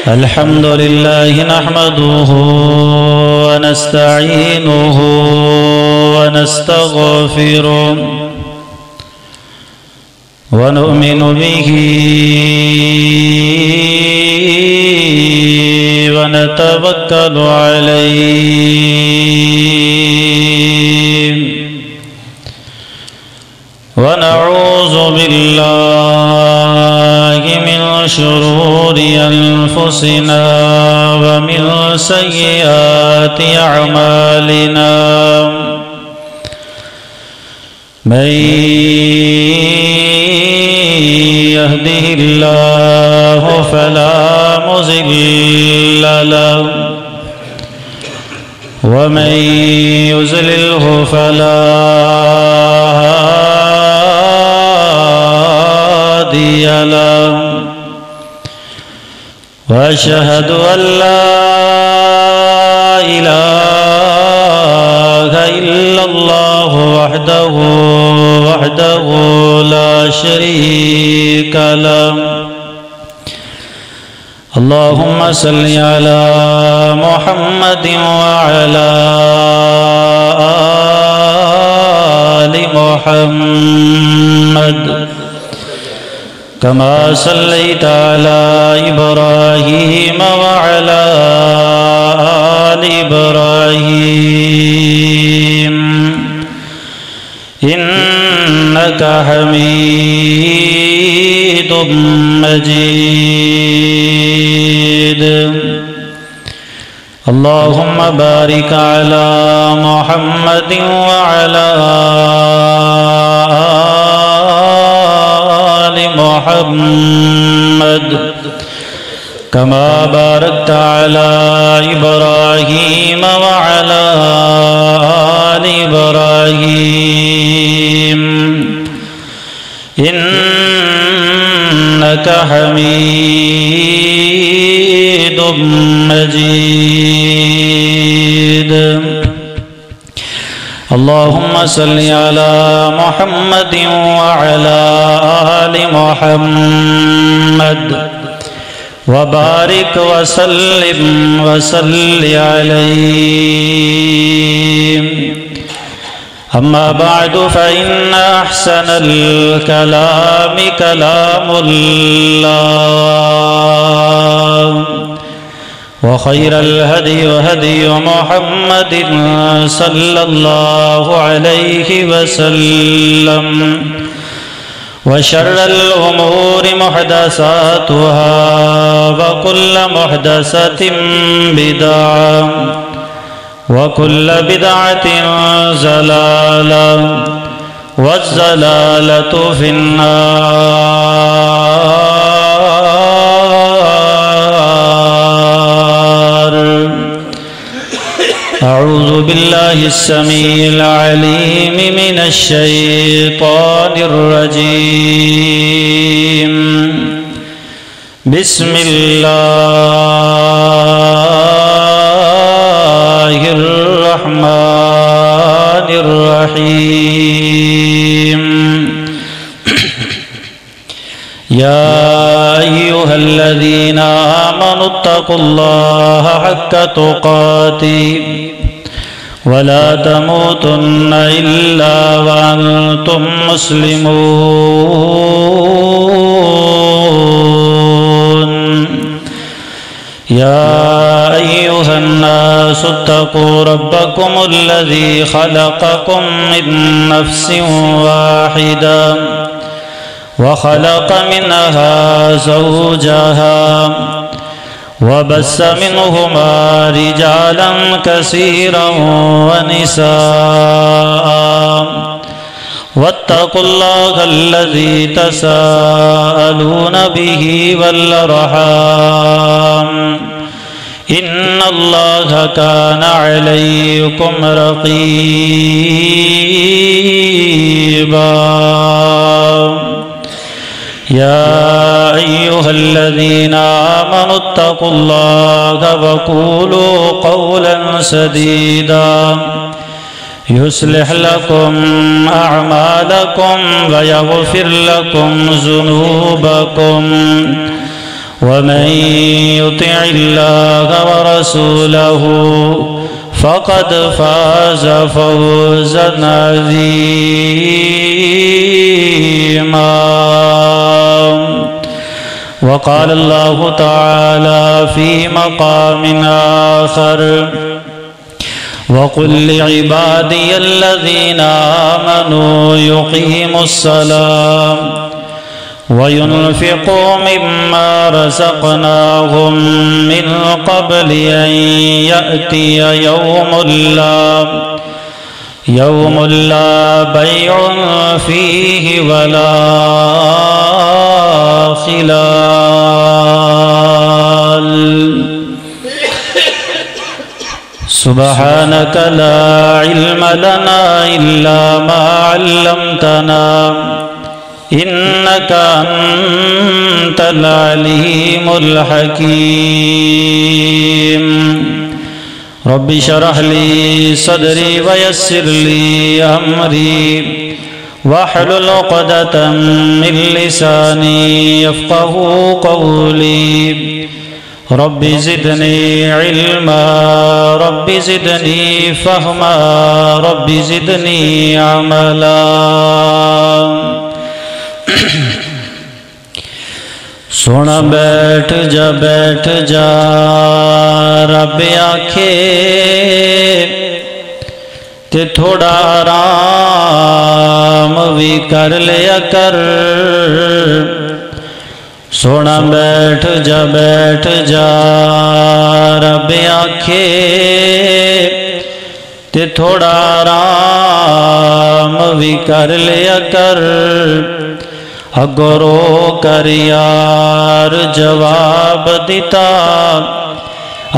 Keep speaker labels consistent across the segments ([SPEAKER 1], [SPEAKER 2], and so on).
[SPEAKER 1] الحمد لله نحمده ونستعينه ونستغفره ونؤمن به ونتوكل عليه ونعوذ بالله من شرور أنفسنا ومن سيئات أعمالنا من يهده الله فلا مضل له ومن يضلله فلا هادي له وأشهد أن لا إله إلا الله وحده لا شريك له اللهم صل على محمد وعلى آل محمد كما صليت على إبراهيم وعلى آل إبراهيم إنك حميد مجيد اللهم بارك على محمد وعلى آل محمد كما باركت على إبراهيم وعلى آل إبراهيم إنك حميد مجيد اللهم صل على محمد وعلى آل محمد وبارك وسلم عليه أما بعد فإن أحسن الكلام كلام الله وخير الهدي هدي محمد صلى الله عليه وسلم وشر الأمور محدثاتها وكل محدثة بدعة وكل بدعة ضلالة والضلالة في النار أعوذ بالله السميع العليم من الشيطان الرجيم بسم الله الرحمن الرحيم يا أيها الذين آمنوا اتقوا الله حق تقاته ولا تموتن إلا وأنتم مسلمون يا أيها الناس اتقوا ربكم الذي خلقكم من نفس واحدة وخلق منها زوجها وبث منهما رجالا كثيرا ونساء واتقوا الله الذي تساءلون به والأرحام إن الله كان عليكم رقيبا يا أيها الذين آمنوا اتقوا الله وقولوا قولا سديدا يصلح لكم أعمالكم ويغفر لكم ذنوبكم ومن يطع الله ورسوله فقد فاز فوزا عظيما. وقال الله تعالى في مقام آخر: وقل لعبادي الذين آمنوا يقيموا الصلاة وينفقوا مما رزقناهم من قبل أن يأتي يوم لا بيع فيه ولا خلال. سبحانك لا علم لنا إلا ما علمتنا إنك أنت العليم الحكيم. رب اشرح لي صدري ويسر لي أمري واحلل عقدة من لساني يفقهوا قولي. رب زدني علما رب زدني فهما رب زدني عملا. سونا بیٹھ جا رب آکھے تے تھوڑا آرام بھی کر لیا کر. سونا بیٹھ جا رب آکھے تے تھوڑا آرام بھی کر لیا کر. اگو رو کر یار جواب دیتا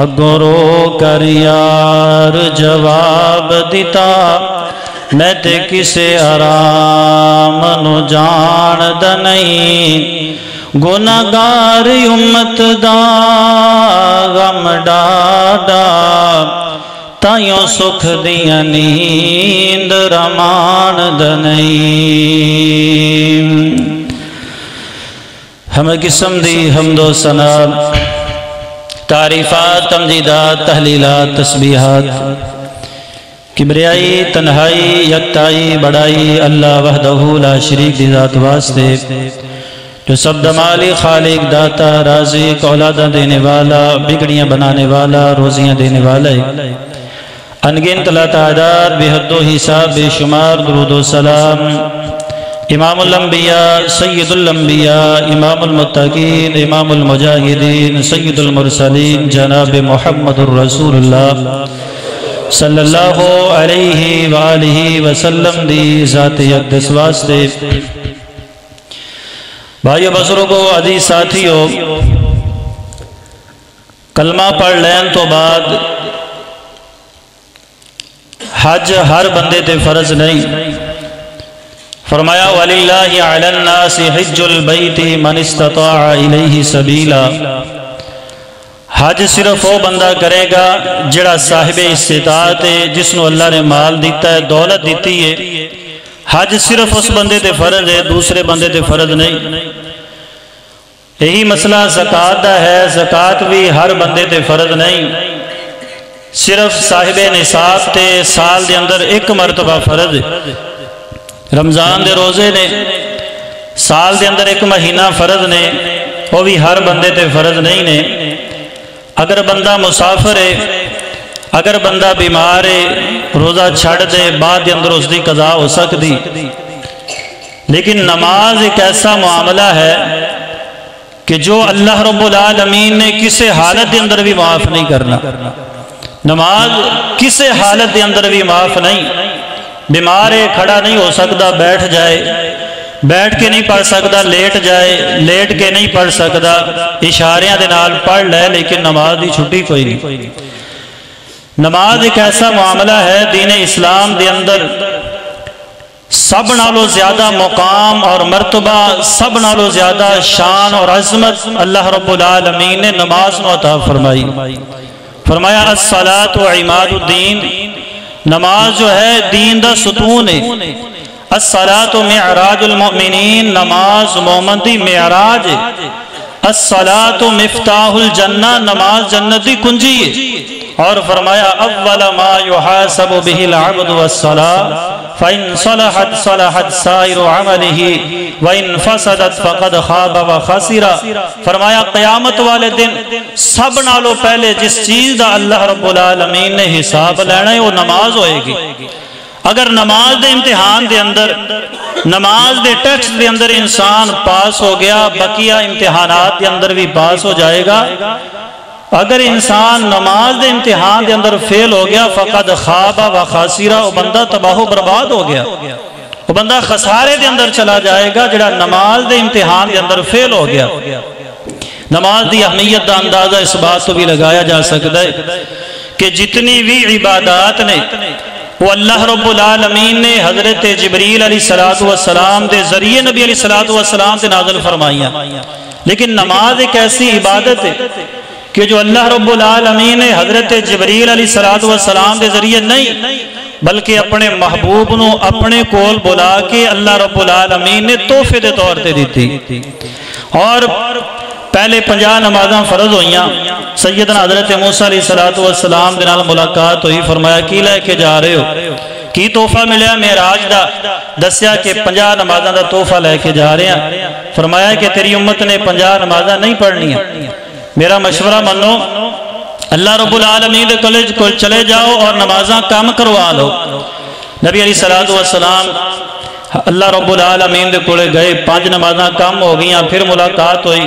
[SPEAKER 1] اگو رو کر یار جواب دیتا. میں تے کسے آرام نو جاند نہیں گناہگار امت دا غم ڈاڈا تائیوں سکھ دیا نیند رماند نہیں. ہمیں قسم دی حمد و ثنا تعریفات تمجیدات تحلیلات تسبیحات کبریائی تنہائی یکتائی بڑائی اللہ وحدہ لا شریک دی ذات واسطے جو سب دمالی خالق داتا رازق اولادہ دینے والا بگڑیاں بنانے والا روزیاں دینے والا ہے. انگنت لا تعداد بے حد و حساب بے شمار درود و سلام امام الانبیاء سید الانبیاء امام المتقین امام المجاہدین سید المرسلین جناب محمد الرسول اللہ صلی اللہ علیہ وآلہ وسلم دی ذات اقدس واسطے. بھائیو بزرگو عزیز ساتھیو کلمہ پڑھ لین تو بعد حج ہر بندے تے فرض نہیں. فرمایا وَلِلَّهِ عَلَى النَّاسِ حِجُّ الْبَيْتِ مَنِ اسْتَطَاعَ إِلَيْهِ سَبِيلًا. حج صرف وہ بندہ کرے گا جڑا صاحب استطاعت ہے جس نو اللہ نے مال دیتا ہے دولت دیتی ہے. حج صرف اس بندے تے فرض ہے دوسرے بندے تے فرض نہیں. یہی مسئلہ زکوٰۃ دا ہے. زکوٰۃ بھی ہر بندے تے فرض نہیں صرف صاحب نصاب تے سال دے اندر ایک مرتبہ فرض ہے. رمضان دے روزے نے سال دے اندر ایک مہینہ فرض نے وہ بھی ہر بندے تے فرض نہیں نے. اگر بندہ مسافر ہے اگر بندہ بیمار ہے روزہ چھڑ دے بعد دے اندر اس دی قضا ہو سکتی. لیکن نماز ایک ایسا معاملہ ہے کہ جو اللہ رب العالمین نے کسے حالت دے اندر بھی معاف نہیں کرنا. نماز کسے حالت دے اندر بھی معاف نہیں. بیمار ہے کھڑا نہیں ہو سکتا بیٹھ جائے بیٹھ کے نہیں پڑھ سکتا لیٹ جائے لیٹ کے نہیں پڑھ سکتا اشاریاں دے نال پڑھ لے لیکن نماز دی چھٹی کوئی نہیں. نماز ایک ایسا معاملہ ہے دین اسلام دے اندر سب نالو زیادہ مقام اور مرتبہ سب نالو زیادہ شان اور عظمت اللہ رب العالمین نے نماز نو عطا فرمائی. فرمایا الصلاۃ عماد الدین. نماز جو ہے دین دا ستون ہے. الصلاۃ معراج المؤمنین، نماز مومن دی معراج ہے. الصلاۃ مفتاح الجنہ، نماز جنت دی کنجی ہے. اور فرمایا اول ما یحاسب به العبد والصلاۃ فإن صلحت صلحت سائر عمله وإن فسدت فقد خاب وخسر. فرمایا قیامت والے دن سب نالوں پہلے جس چیز دا اللہ رب العالمین نے حساب لینا ہے وہ نماز ہوئے گی. اگر نماز دے امتحان دے اندر، نماز دے ٹیسٹ دے اندر انسان پاس ہو گیا، بقیہ امتحانات دے اندر بھی پاس ہو جائے گا. اگر انسان نماز دے امتحان دے اندر فیل ہو گیا فقد خواب و خاسرہ، وہ بندہ تباہ و برباد ہو گیا، وہ بندہ خسارے دے اندر چلا جائے گا جڑا نماز دے امتحان دے اندر فیل ہو گیا. نماز دی اہمیت دا اندازہ اس بات تو بھی لگایا جا سکتا ہے کہ جتنی بھی عبادات نے وہ اللہ رب العالمین نے حضرت جبریل علیہ السلام دے ذریعے نبی علیہ السلام سے نازل فرمائیاں. لیکن نماز ایک ایسی عبادت ہے کہ جو اللہ رب العالمین نے حضرت جبریل علیہ السلام دے ذریعے نہیں بلکہ اپنے محبوب نو اپنے کول بلا کے اللہ رب العالمین نے تحفے دے طور تے دیتی. اور پہلے 50 نمازاں فرض ہوئیاں. سیدنا حضرت موسیٰ علیہ السلام دے نال ملاقات ہوئی. فرمایا کی لے کے جا رہے ہو؟ کی تحفہ ملیا معراج دا؟ دسیا کہ 50 نمازاں دا تحفہ لے کے جا رہے ہیں. فرمایا کہ تیری امت نے 50 نمازاں نہیں پڑھنی ہیں، میرا مشورہ منو، اللہ رب العالمین دے کالج کو چلے جاؤ اور نمازاں کام کروا لو. نبی علیہ السلام اللہ رب العالمین دے کولے گئے، 5 نمازاں کم ہو گئیاں. پھر ملاقات ہوئی.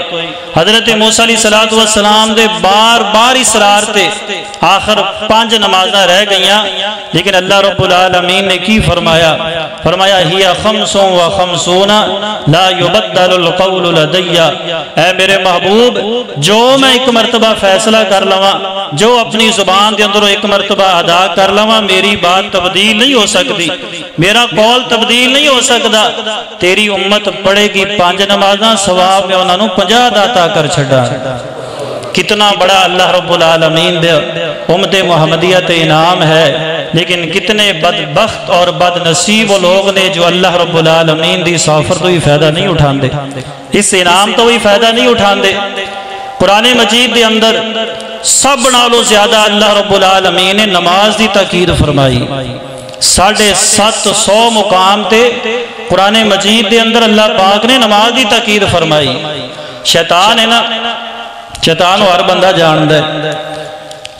[SPEAKER 1] حضرت موسیٰ علیہ السلام دے بار بار اصرار تے آخر 5 نمازاں رہ گئیاں. لیکن اللہ رب العالمین نے کی فرمایا؟ فرمایا ہی 55 لا یبدل القول لدی. اے میرے محبوب، جو میں ایک مرتبہ فیصلہ کر لواں، جو اپنی زبان دے اندر ایک مرتبہ ادا کر لواں، میری بات تبدیل نہیں ہو سکتی، میرا قول تبدیل نہیں ہو سکتا. تیری امت پڑھے گی 5 نمازاں، ثواب میں انہوں نے 50 عطا کر چھڑا. کتنا بڑا اللہ رب العالمین دے امت محمدیہ تے انعام ہے. لیکن کتنے بدبخت اور بد نصیب لوگ نے جو اللہ رب العالمین دی سافر تو ہی فائدہ نہیں اٹھان دے، اس انعام تو ہی فائدہ نہیں اٹھان دے. قرآن مجید دے اندر سب نالوں زیادہ اللہ رب العالمین نے نماز دی تاکید فرمائی. 750 مقام تے قرآن مجید دے اندر اللہ پاک نے نماز دی تاکید فرمائی. شیطان ہے نا، شیطان ہر بندہ جان دے.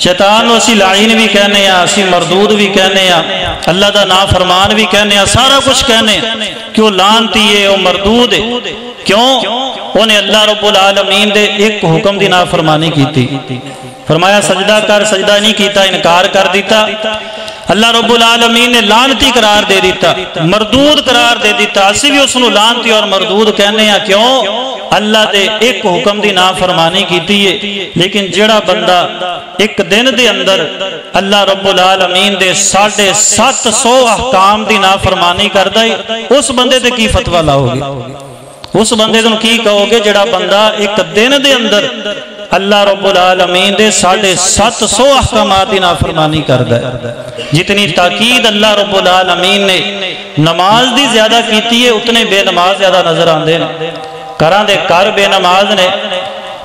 [SPEAKER 1] شیطان نو اسی لعین بھی کہنے ہیں، اسی مردود بھی کہنے ہیں، اللہ دا نافرمان بھی کہنے ہیں، سارا کچھ کہنے ہیں. کیوں لعنتی ہے، وہ مردود ہے؟ کیوں؟ انہیں اللہ رب العالمین دے ایک حکم دی نافرمانی کی تھی. فرمایا سجدہ کر، سجدہ نہیں کیتا، انکار کر دیتا. اللہ رب العالمین نے لعنتی قرار دے دیتا، مردود قرار دے دیتا. اسی بھی اس نے لعنتی اور مردود کہنے ہیں. کیوں؟ اللہ دے ایک حکم دی نافرمانی کیتی ہے. لیکن جڑا بندہ ایک دن دے اندر اللہ رب العالمین دے 750 احکام دی نافرمانی کردا ہے، اس بندے تے کی فتوی لاؤ گے؟ اس بندے تے کی کہو گے جڑا بندہ ایک دن دے اندر اللہ رب العالمین دے 750 احکامات دی نافرمانی کردا ہے؟ جتنی تاکید اللہ رب العالمین نے نماز دی زیادہ کیتی ہے، اتنے بے نماز زیادہ نظر آندے ہیں. کراں دے کر بے نماز نے،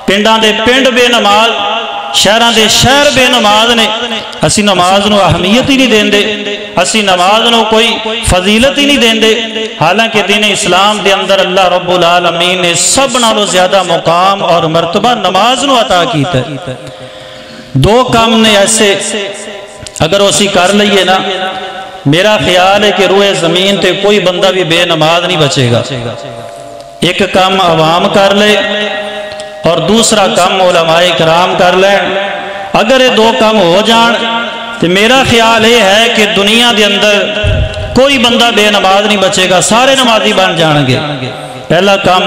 [SPEAKER 1] پنڈاں دے پنڈ بے نماز، شہراں دے شہر بے نماز نے. اسی نماز نو اہمیت ہی نہیں دیندے، اسی نماز نو کوئی فضیلت ہی نہیں دیندے. حالانکہ دین اسلام دے اندر اللہ رب العالمین نے سب نالوں زیادہ مقام اور مرتبہ نماز نو عطا کیتا ہے. 2 کام نے ایسے اگر اسی کر لئیے نا، میرا خیال ہے کہ روئے زمین تے کوئی بندہ بھی بے نماز نہیں بچے گا. ایک کام عوام کر لے اور دوسرا کام علماء کرام کر لیں. اگر یہ 2 کام ہو جان تو میرا خیال یہ ہے کہ دنیا دے اندر کوئی بندہ بے نماز نہیں بچے گا، سارے نمازی بن جان گے. پہلا کام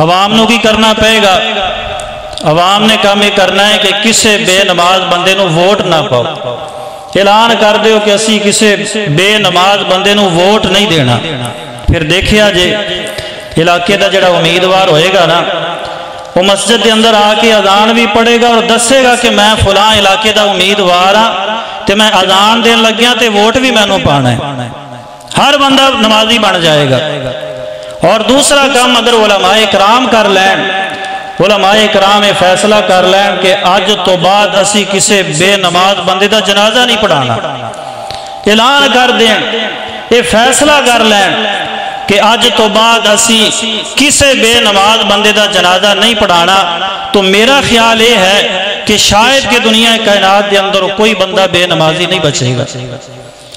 [SPEAKER 1] عوام نو کی کرنا پڑے گا. عوام نے کام یہ کرنا ہے کہ کسے بے نماز بندے نو ووٹ نہ پاؤ. اعلان کر دیو کہ اسی کسے بے نماز بندے نو ووٹ نہیں دینا. پھر دیکھیا جے علاقے دا جڑا امیدوار ہوئے گا نا، وہ مسجد کے اندر آ کے اذان بھی پڑھے گا اور دسے گا کہ میں فلاں علاقے دا امیدوار ہاں، تے میں اذان دین لگیاں تے ووٹ بھی میں نو پانا ہے، ہر بندہ نمازی بن جائے گا۔ اور دوسرا کام اگر علماء اکرام کر لین، علماء اکرام فیصلہ کر لین کہ آج تو بعد اسی کسے بے نماز بندے دا جنازہ نہیں پڑھانا، اعلان کر دیں، یہ فیصلہ کر لین کہ آج تو بعد اسی کسے بے نماز بندے دا جنازہ نہیں پڑھانا، تو میرا خیال یہ ہے کہ شاید کہ دنیا کائنات دے اندر کوئی بندہ بے نمازی نہیں بچے گا۔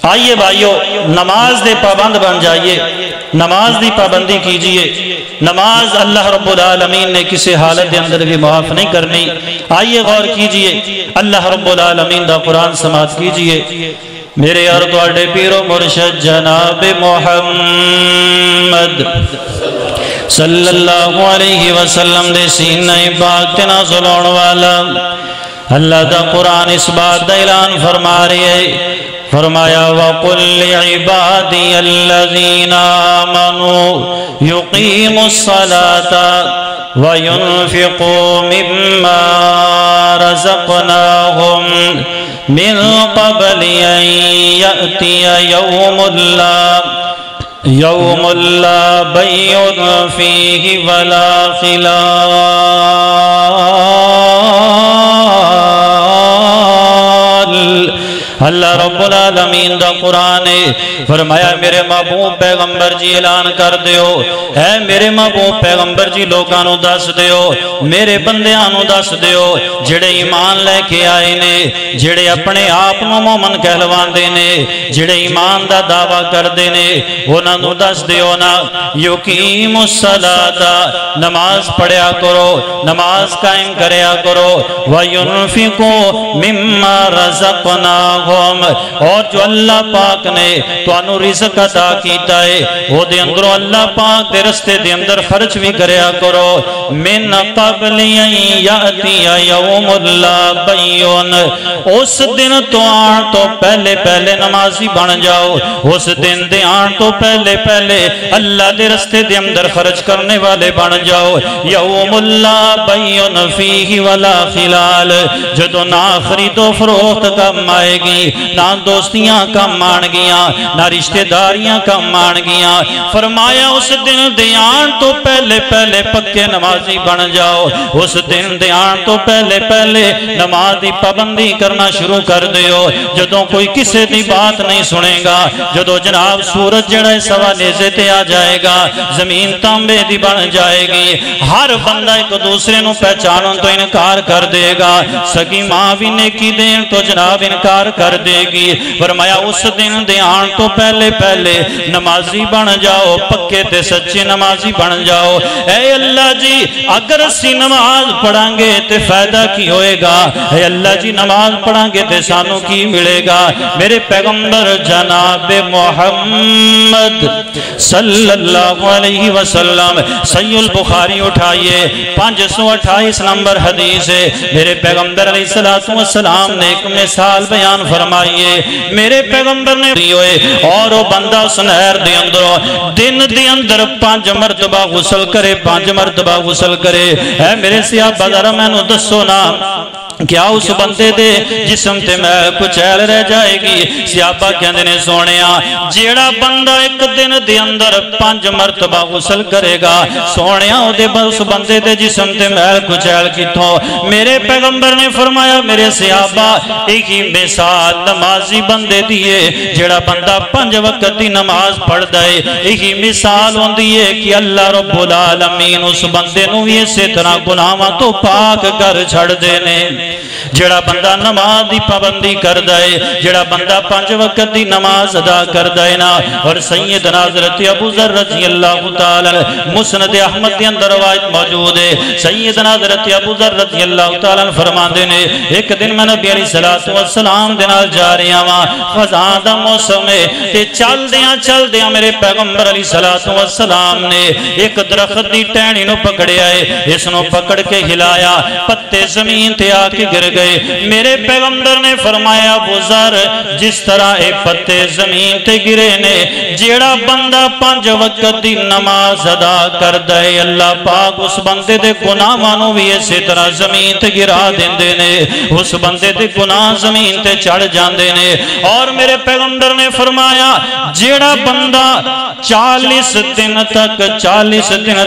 [SPEAKER 1] آئیے بھائیو، نماز دے پابند بن جائیے، نماز دی پابندی کیجئے۔ نماز اللہ رب العالمین نے کسی حالت دے اندر بھی معاف نہیں کرنی۔ آئیے غور کیجئے، اللہ رب العالمین دا قرآن سماعت کیجئے۔ میرے اور تواڈے پیر و مرشد جناب محمد صلی اللہ علیہ وسلم دے سینہ پاک تے نازل ہون والا اللہ دا قرآن اس بات دا اعلان فرما رہی ہے، فرمایا وَقُلْ لِعِبَادِيَ الَّذِينَ آمَنُوا يُقِيمُوا الصَّلَاةَ وَيُنْفِقُوا مِمَّا رَزَقْنَاهُمْ مِنْ قَبْلِ أَنْ يَأْتِيَ يَوْمٌ لَا بَيْعٌ فِيهِ وَلَا خِلَالٌ۔ اللہ رب العالمین دا قرآن ہے، فرمایا میرے محبوب پیغمبر جی اعلان کر دیو، اے میرے محبوب پیغمبر جی لوگانو دس دیو، میرے بندیانو دس دیو جڑے ایمان لے کے آئے نے، جڑے اپنے آپ نو مومن کہلوان دے نے، جڑے ایمان دا دعویٰ کر دے نے، انہوں دس دیو نا یقیم الصلاۃ، نماز پڑھیا کرو، نماز قائم کریا کرو، وَيُنْفِقُوا مِمَّا رَزَقْنَاهُمْ، اور جو اللہ پاک نے تو انو رزق عطا کیتا ہے وہ دے اندروں اللہ پاک دے رستے دے اندر خرچ بھی کریا کرو۔ من قبل یاتی یوم لا بیعن، اس دن تو آن تو پہلے پہلے نمازی بن جاؤ، اس دن دے آن تو پہلے پہلے اللہ دے رستے دے اندر خرچ کرنے والے بن جاؤ۔ یوم لا بیعن فیہ ولا خلال، جدو نہ خرید و فروخت کم آئے گی، نہ دوستیاں کم آن گیاں، نہ رشتہ داریاں کم آن گیاں۔ فرمایا اس دن دیان تو پہلے پہلے پکے نمازی بن جاؤ، اس دن دیان تو پہلے پہلے نماز دی پابندی کرنا شروع کر دیو۔ جدوں کوئی کسے دی بات نہیں سنے گا، جدوں جناب سورج جڑے سوا نیزے تے آ جائے گا، زمین تانبے دی بن جائے گی، ہر بندہ ایک دوسرے نو پہچانن تو انکار کر دے گا، سکی ماں بھی نیکی دین تو جناب انکار کر دے گی۔ فرمایا اس دن دیان تو پہلے پہلے نمازی بن جاؤ، پکے تے سچے نمازی بن جاؤ۔ اے اللہ جی اگر اسی نماز پڑھیں گے تے فائدہ کی ہوئے گا، اے اللہ جی نماز پڑھیں گے تے سانو کی ملے گا۔ میرے پیغمبر جناب محمد صلی اللہ علیہ وسلم، صحیح البخاری اٹھائیے 528 نمبر حدیث ہے، میرے پیغمبر علیہ السلام نے ایک مثال بیان فرمائیے۔ میرے پیغمبر نے دیوئے اور وہ بندہ اس نہر دے اندروں دن دے اندر 5 مرتبہ غسل کرے، 5 مرتبہ غسل کرے۔ اے میرے صحابہ ذرا میں نو دسو نا کیا اس بندے دے جسم تے محل کچھ ایل رہ جائے گی؟ صحابہ کہندے نے سونیا جیڑا بندہ ایک دن دے اندر 5 مرتبہ غسل کرے گا، سونیا او دے اس بندے دے جسم تے محل کچھ ایل کتھوں؟ میرے پیغمبر نے فرمایا میرے صحابہ ایک ہی مثال نمازی بندے دیئے، جیڑا بندہ 5 وقت دی نماز پڑھ دائے، ایک ہی مثال ہوں دیئے کہ اللہ رب العالمین اس بندے نو اسی طرح گناہاں تو پاک کر چھڑ دینے۔ جڑا بندہ نماز دی پابندی کر دائے، جڑا بندہ 5 وقت دی نماز ادا کر دائے نا، اور سیدنا حضرت ابو ذر رضی اللہ تعالی مسند احمد کے اندر روایت موجود ہے، سیدنا حضرت ابو ذر رضی اللہ تعالی فرماندے نے ایک دن میں نبی علیہ السلام دے نال جا رہا ہاں، خزاں دا موسم ہے تے چل دیاں میرے پیغمبر علیہ السلام نے ایک درخت دی ٹہنی نو پکڑیا ہے، اس نو پکڑ کے ہلایا، پتے زمین تے آ کے کے گر گئے. میرے پیغمبر نے فرمایا ابو ذر جس طرح اے پتے زمین تے گرے نے جیڑا بندہ 5 وقت دی نماز ادا کر دے اللہ پاک اس بندے دے گناہاں نو بھی اسی طرح زمین تے گرا دیندے نے اس بندے دے گناہ زمین تے چڑھ جاندے نے. اور میرے پیغمبر نے فرمایا جیڑا بندہ 40 دن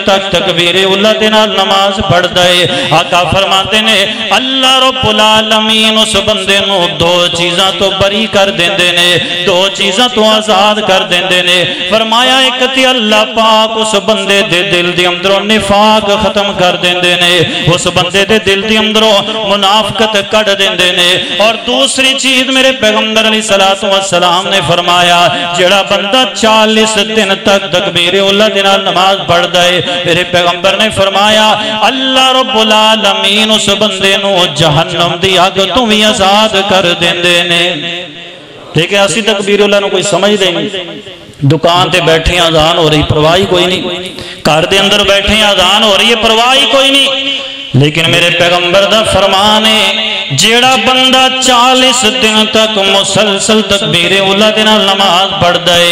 [SPEAKER 1] تک تکبیر اولا دے نال نماز پڑھ دے آقا فرماتے نے اللہ رب العالمین اس بندے نو 2 چیزاں تو بری کر دیندے نے 2 چیزاں تو آزاد کر دیندے نے. فرمایا ایک تے اللہ پاک اس بندے دے دل دے اندروں نفاق ختم کر دیندے نے اس بندے دے دل دے اندروں منافقت کٹ دیندے نے. اور دوسری چیز میرے پیغمبر علیہ السلام نے فرمایا جڑا بندہ 40 دن تک تکبیر اولا دے نال نماز پڑھ دے میرے پیغمبر نے فرمایا اللہ رب العالمین اس بندے نو جہنم دی اگ تو بھی آزاد کر دیندے نے. ٹھیک ہے اسی تکبیر اولا نو کوئی سمجھ دے نہیں دکان تے بیٹھے اذان ہو رہی پرواہی کوئی نہیں گھر دے اندر بیٹھے اذان ہو رہی ہے پرواہی کوئی نہیں. لیکن میرے پیغمبر دا فرمان ہے جیڑا بندہ 40 دن تک مسلسل تکبیر اولا دے نال نماز پڑھ دے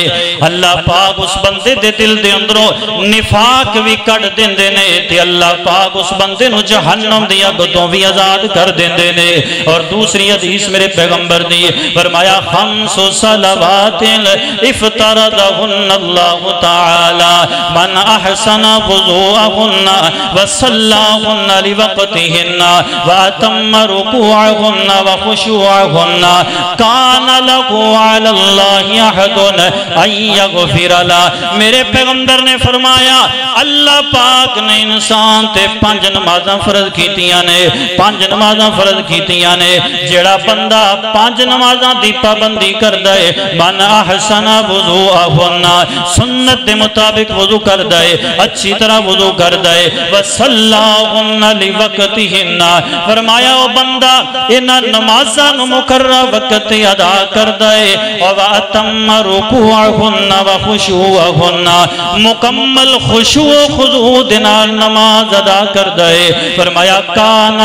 [SPEAKER 1] اللہ پاک اس بندے دے دل دے اندروں نفاق بھی کٹ دیندے نے تے اللہ پاک اس بندے نو جہنم دی اگ تو بھی آزاد کر دیندے نے. اور دوسری حدیث میرے پیغمبر دی فرمایا 5 صلوات افترضهن اللہ تعالی من احسن وضوءهن وصلاهن وقتهن واتم ركوعهن وخشوعهن كان له على الله عهد ان يغفر له. میرے پیغمبر نے فرمایا اللہ پاک نے انسان تے 5 نمازاں فرض کیتیاں نے 5 نمازاں فرض کیتیاں نے جڑا بندہ 5 نمازاں دی پابندی کردا ہے من احسن وضوءهن سنت دے مطابق وضو کردا ہے اچھی طرح وضو کردا ہے وصلاهن وقتهن فرمایا او بندہ انہاں نمازاں نو مقررہ وقت ادا کردا ہے اور اتم رکوعهن وخشوعهن مکمل خشوع و خضوع دے نال نماز ادا کردا ہے. فرمایا کان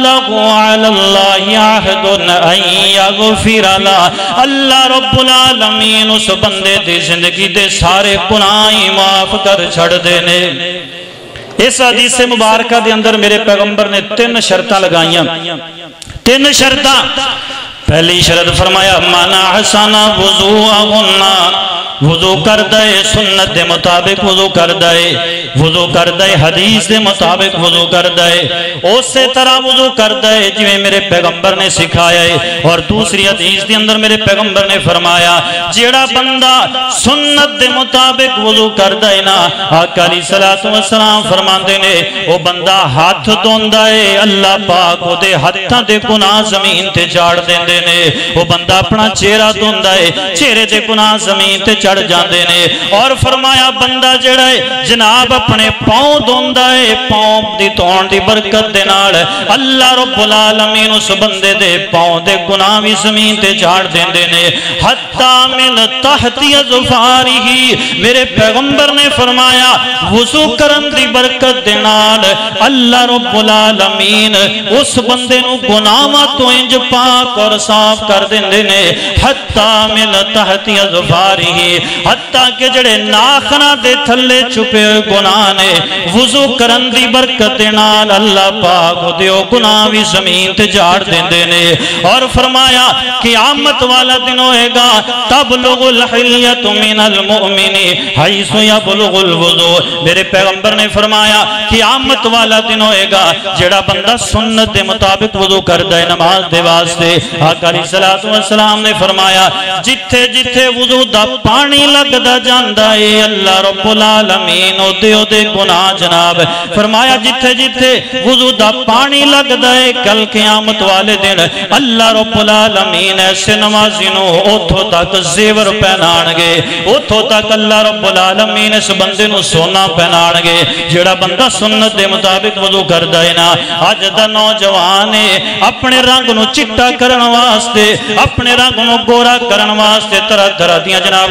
[SPEAKER 1] له علی اللہ عہد ان یغفر له اللہ رب العالمین اس بندے دی زندگی دے سارے گناہ معاف کر چھڑ دے نے. اس حدیث مبارکہ دے اندر میرے پیغمبر نے 3 شرطاں لگائیاں 3 شرطاں. پہلی شرط فرمایا من احسن وضوءهن وضو کر دے سنت دے مطابق وضو کر دے حدیث دے مطابق وضو کر دے اسی طرح وضو کر دے جویں میرے پیغمبر نے سکھایا ہے. اور دوسری حدیث دے اندر میرے پیغمبر نے فرمایا جیڑا بندہ سنت دے مطابق وضو کر دے نا آقا علیہ الصلوۃ والسلام فرماندے نے وہ بندہ ہاتھ دھوندا ہے اللہ پاک او دے ہتھاں دے گناہ زمین تے جاڑ دیندے نے. وہ بندہ اپنا چہرہ دھوندا ہے چہرے دے گناہ زمین تے چڑھ جاندے نے. اور فرمایا بندہ جڑا ہے جناب اپنے پاؤں دھوندا ہے پاؤں دی دھون دی برکت دے نال اللہ رب العالمین اس بندے دے پاؤں دے گناہ بھی زمین تے جھاڑ دیندے نے. حتی من تحت اظفارہ میرے پیغمبر نے فرمایا وضو کرن دی برکت دے نال اللہ رب العالمین اس بندے نو گناہاں تو انج پاک اور صاف کر دیندے نے. حتی من تحت اظفارہ حتیٰ کہ جڑے ناخنا دے تھلے چھپے گناہ نے وضو کرن دی برکت نال اللہ پاک دیو گناہ بھی زمین تے جھاڑ دیندے نے. اور فرمایا قیامت والا دن ہوئے گا تبلغ الحلیت من المؤمن حیث یبلغ الوضو. میرے پیغمبر نے فرمایا قیامت والا دن ہوئے گا جڑا بندہ سنت دے مطابق وضو کردا ہے نماز دے واسطے آقا علیہ الصلوۃ والسلام نے فرمایا جتھے جتھے وضو دا پانی لگدا جاندا ہے اللہ رب العالمین او دے گناہ جناب فرمایا جتھے جتھے وضو دا پانی لگدا ہے کل قیامت والے دن اللہ رب العالمین ایسے نمازی نو اوتھوں تک زیور پہنان گے اوتھوں تک اللہ رب العالمین اس بندے نو سونا پہنان گے جڑا بندہ سنت دے مطابق وضو کردا ہے نا. اج دا نوجوان اپنے رنگ نو چٹا کرن واسطے اپنے رنگ نو گورا کرن واسطے طرح طرح دیاں جناب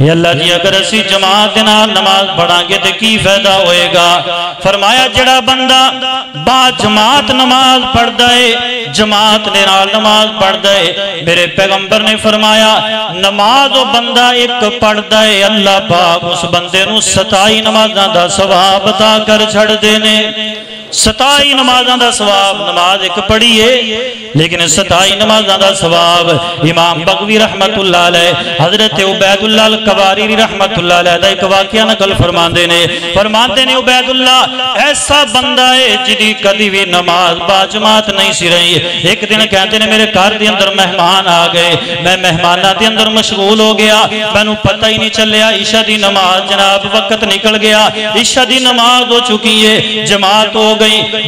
[SPEAKER 1] اللہ جی اگر اسی جماعت نال نماز پڑھاں گے تے کی فائدہ ہوئے گا؟ فرمایا جڑا بندہ با جماعت نماز پڑھدا ہے، جماعت دے نال نماز پڑھدا ہے، میرے پیغمبر نے فرمایا نماز وہ بندہ ایک پڑھدا ہے، اللہ پاک اس بندے نو 27 نمازاں دا ثواب عطا کر چھڑ دینے۔ 27 نمازاں دا ثواب، نماز ایک پڑھی ہے لیکن 27 نمازاں دا ثواب۔ امام بغوی رحمت اللہ علیہ حضرت عبید اللہ القواریر رحمت اللہ علیہ دا ایک واقعہ نقل فرماندے نے عبید اللہ ایسا بندہ ہے جدی کدی بھی نماز با جماعت نہیں سی رہی۔ ایک دن کہتے ہیں میرے گھر دے اندر مہمان آ گئے، میں مہماناں دے اندر مشغول ہو گیا، مینوں پتہ ہی نہیں چلیا عشاء دی نماز جناب وقت نکل گیا، عشاء دی نماز ہو چکی ہے، جماعت ہو گئی۔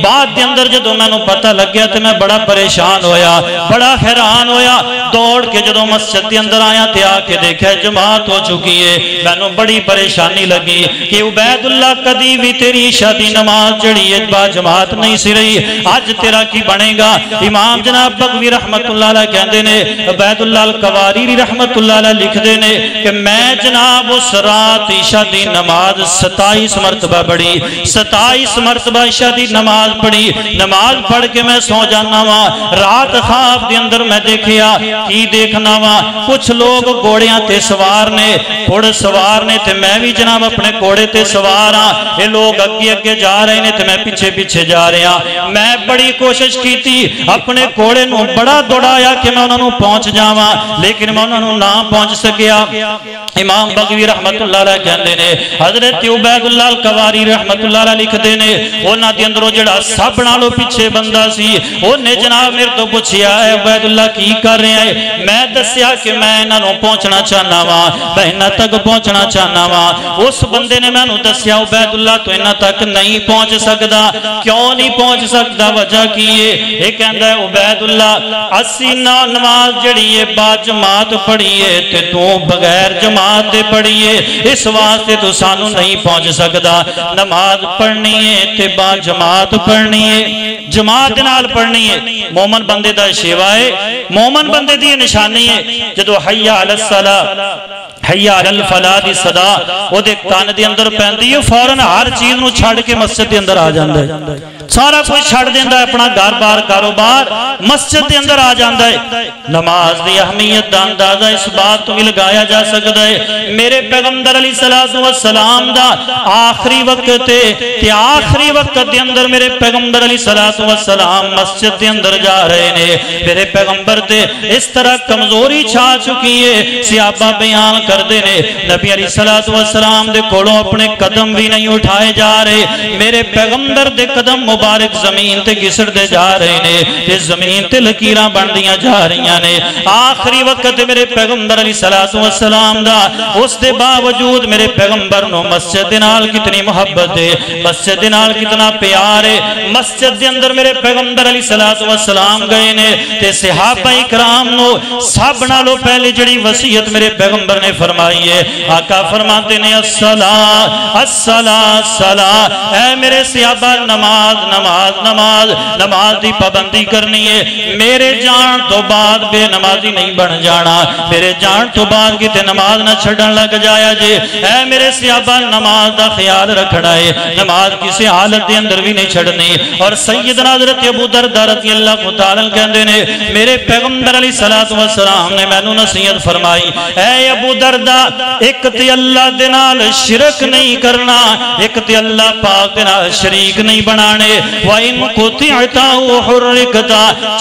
[SPEAKER 1] بعد دے اندر جدو میں نو پتہ لگ گیا تے میں بڑا پریشان ہویا، بڑا حیران ہویا، دوڑ کے جدو مسجد دے اندر آیا تے آ کے دیکھا جماعت ہو چکی ہے۔ میں نو بڑی پریشانی لگی کہ عبید اللہ کدی بھی تیری عشاء دی نماز جڑی ہے با جماعت نہیں سی رہی، آج تیرا کی بنے گا؟ امام جناب بغوی رحمت اللہ علیہ کہندے نے، عبید اللہ القواریری رحمت اللہ علیہ لکھ دے نے کہ میں جناب اس رات عشاء دی نماز 27 مرتبہ پڑھی، 27 مرتبہ عشاء دی نماز پڑھی، نماز پڑھ کے میں سو جانا وا، رات خواب دے اندر میں دیکھیا کی دیکھنا وا، کچھ لوگ گھوڑیاں تے سوار نے، گھوڑے سوار نے تے میں بھی جناب اپنے گھوڑے تے سوار ہاں، یہ لوگ اگے اگے جا رہے نے تے میں پیچھے پیچھے جا رہے ہاں۔ میں بڑی کوشش کی تھی، اپنے گھوڑے نو بڑا دوڑایا کہ میں انہوں پہنچ جاواں، لیکن میں انہوں نہ پہنچ سکیا۔ امام بغوی رحمت اللہ علیہ کہندے نے، حضرت عبید اللہ القواری رحمت اللہ علیہ لکھ دے نے، انہاں دے اندروں جڑا سب نالوں پیچھے بندہ سی، انہیں جناب میرے تو پوچھیا ہے عبید اللہ کی کر رہے ہیں؟ میں دسیا کہ میں انہوں پہنچنا چاہنا وا، میں انہاں تک پہنچنا چاہنا وا۔ اس بندے نے میں دسیا عبید اللہ تو انہاں تک نہیں پہنچ سکدا، کیوں نہیں پہنچ سکدا؟ وجہ کی ہے؟ یہ کہندا ہے عبید اللہ اسی نماز جڑی ہے با جماعت پڑھی ہے تے تو بغیر جماعت دے پڑھی ہے، اس واسطے تو سانو نہیں پہنچ سکدا۔ نماز پڑھنی ہے تے با جماعت پڑھنی ہے، جماعت نال پڑھنی ہے۔ مومن بندے دا شیوا ہے، مومن بندے دی نشانی ہے، جدو حی علی الصلاۃ حی علی الفلاح دی صدا او دے کان دے اندر پیندی ہے، فوراً ہر چیز نو چھڑ کے مسجد دے اندر آ جاندا ہے، سارا کچھ چھڑ دیندا ہے، اپنا گھر بار کاروبار مسجد دے اندر آ جاندا ہے۔ نماز دی اہمیت دا اندازہ اس بات تو بھی لگایا جا سکتا ہے، میرے پیغمبر علیہ السلام دا آخری وقت تے کہ آخری وقت دے اندر میرے پیغمبر علیہ السلام مسجد دے اندر جا رہے نے، میرے پیغمبر تے اس طرح کمزوری چھا چکی ہے، صحابہ بیان کر دینے نبی علیہ السلام دے کولوں اپنے قدم بھی نہیں اٹھائے جا رہے، میرے پیغمبر دے قدم مبارک زمین تے گسڑ دے جا رہے نے، تے زمین تے لکیراں بن دیاں جا رہیاں نے۔ آخری وقت میرے پیغمبر علیہ السلام دا، اس دے باوجود میرے پیغمبر نو مسجد نال کتنی محبت ہے، مسجد نال کتنا پیار ہے۔ مسجد دے اندر میرے پیغمبر علیہ السلام گئے نے تے صحابہ اکرام نو سب نالوں پہلے جڑی وصیت میرے پیغمبر نے فرمائی ہے، آقا فرماتے نے الصلاۃ الصلاۃ الصلاۃ، اے میرے صحابہ نماز نماز نماز نماز دی پابندی کرنی ہے، میرے جان تو بعد بے نمازی نہیں بن جانا، میرے جان تو بعد کتے نماز نہ چھڑن لگ جایا جے، اے میرے صحابہ نماز دا خیال رکھنا ہے، نماز کسی حالت دے اندر بھی نہیں چھڑنی۔ اور سیدنا حضرت ابو درداء رضی اللہ تعالیٰ کہندے نے، میرے پیغمبر علیہ السلام نے میں نو نصیحت فرمائی، اے ابو درداء ایک تے اللہ دے نال شرک نہیں کرنا، ایک تے اللہ پاک دے نال شریک نہیں بنانے، وَإِن قُطِعْتَ وَحُرِّقْتَ،